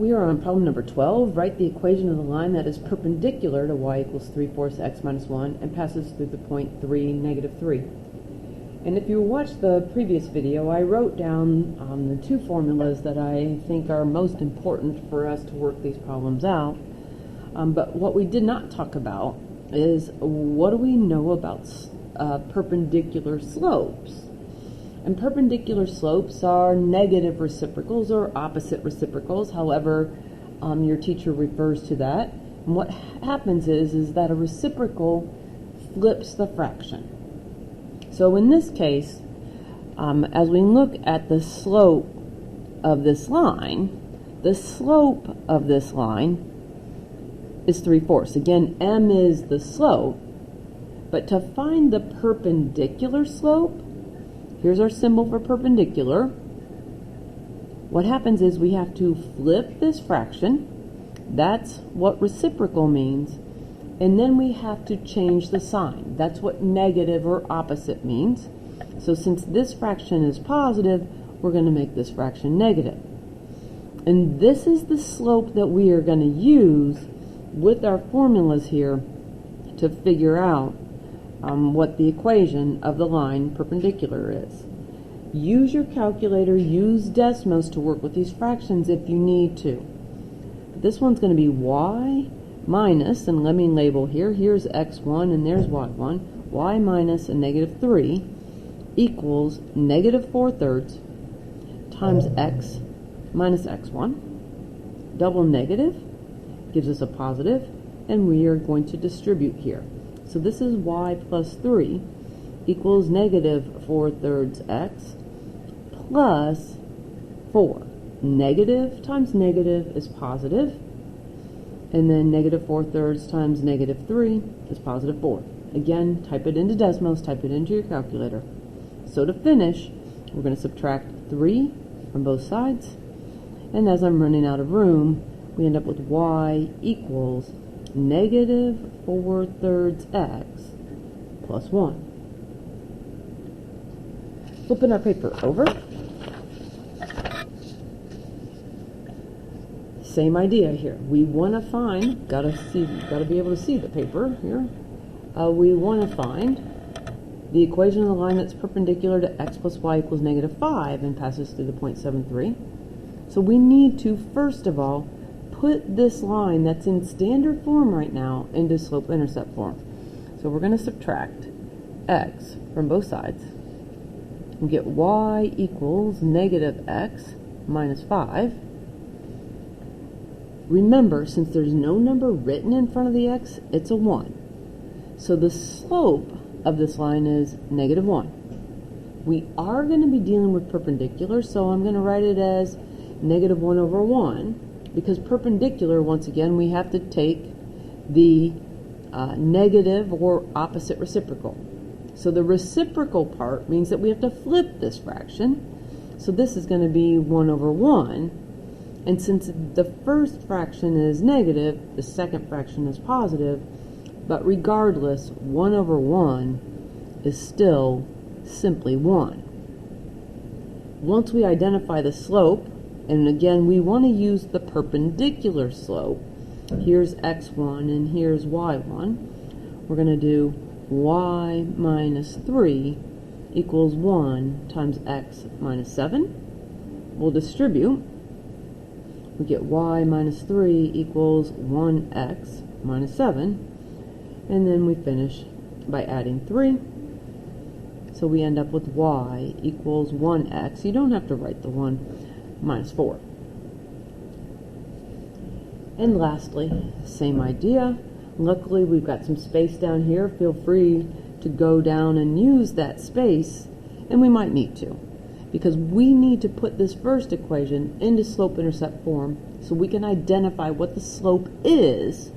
We are on problem number 12. Write the equation of the line that is perpendicular to y equals 3/4 x minus 1 and passes through the point 3, negative 3. And if you watched the previous video, I wrote down the two formulas that I think are most important for us to work these problems out. But what we did not talk about is what do we know about perpendicular slopes? And perpendicular slopes are negative reciprocals or opposite reciprocals, however your teacher refers to that. And what happens is that a reciprocal flips the fraction. So in this case, as we look at the slope of this line, the slope of this line is 3/4. Again, m is the slope, but to find the perpendicular slope, here's our symbol for perpendicular. What happens is we have to flip this fraction. That's what reciprocal means. And then we have to change the sign. That's what negative or opposite means. So since this fraction is positive, we're going to make this fraction negative. And this is the slope that we are going to use with our formulas here to figure out what the equation of the line perpendicular is. Use your calculator, use Desmos to work with these fractions if you need to. But this one's going to be y minus, and let me label here, here's x1 and there's y1, y minus a negative 3 equals negative 4/3 times x minus x1. Double negative gives us a positive, and we are going to distribute here. So this is y plus 3 equals negative 4/3 x plus 4. Negative times negative is positive, and then negative 4/3 times negative 3 is positive 4. Again, type it into Desmos, type it into your calculator. So to finish, we're going to subtract 3 from both sides, and as I'm running out of room, we end up with y equals negative 4/3 x plus 1. Flipping our paper over. Same idea here. We want to find, gotta be able to see the paper here. We want to find the equation of the line that's perpendicular to x plus y equals negative 5 and passes through the point 7,3. So we need to, first of all, put this line that's in standard form right now into slope-intercept form. So we're going to subtract x from both sides and get y equals negative x minus 5. Remember, since there's no number written in front of the x, it's a 1. So the slope of this line is negative 1. We are going to be dealing with perpendicular, so I'm going to write it as negative 1 over 1. Because perpendicular, once again, we have to take the negative or opposite reciprocal. So the reciprocal part means that we have to flip this fraction. So this is going to be 1 over 1. And since the first fraction is negative, the second fraction is positive. But regardless, 1 over 1 is still simply 1. Once we identify the slope, and again, we want to use the perpendicular slope. Here's x1 and here's y1. We're going to do y minus 3 equals 1 times x minus 7. We'll distribute. We get y minus 3 equals 1x minus 7. And then we finish by adding 3. So we end up with y equals 1x. You don't have to write the 1. Minus 4. And lastly, same idea. Luckily, we've got some space down here. Feel free to go down and use that space, and we might need to, because we need to put this first equation into slope-intercept form so we can identify what the slope is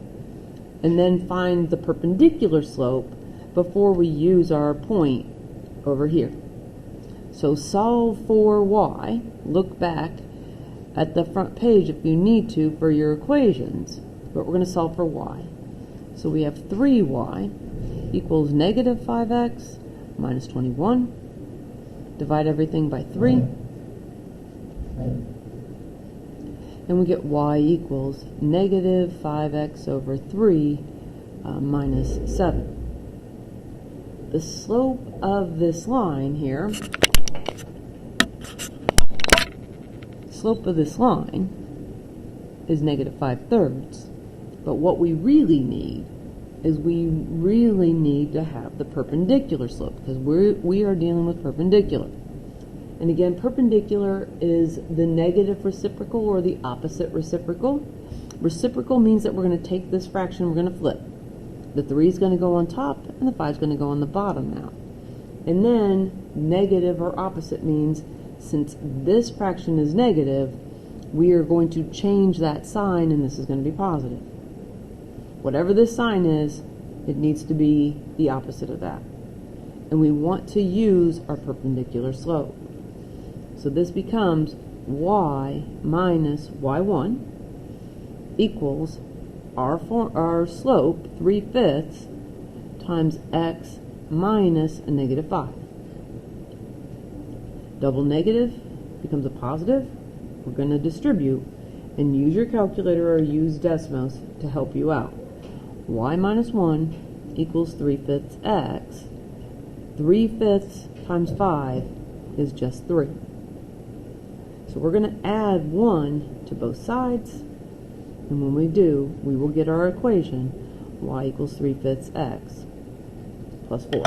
and then find the perpendicular slope before we use our point over here. So solve for y. Look back at the front page if you need to for your equations, but we're going to solve for y. So we have 3y equals negative 5x minus 21. Divide everything by 3. and we get y equals negative 5x over 3 minus 7. The slope of this line here, is negative 5/3. But what we really need is to have the perpendicular slope, because we are dealing with perpendicular. And again, perpendicular is the negative reciprocal or the opposite reciprocal. Reciprocal means that we're going to take this fraction, we're going to flip. The 3 is going to go on top, and the 5 is going to go on the bottom now. And then negative or opposite means since this fraction is negative, we are going to change that sign, and this is going to be positive. Whatever this sign is, it needs to be the opposite of that. And we want to use our perpendicular slope. So this becomes y minus y1 equals our slope, 3/5, times x minus a negative 5. Double negative becomes a positive. We're going to distribute and use your calculator or use Desmos to help you out. Y minus 1 equals 3/5 x. 3/5 times 5 is just 3. So we're going to add 1 to both sides, and when we do, we will get our equation y equals 3/5 x plus 4.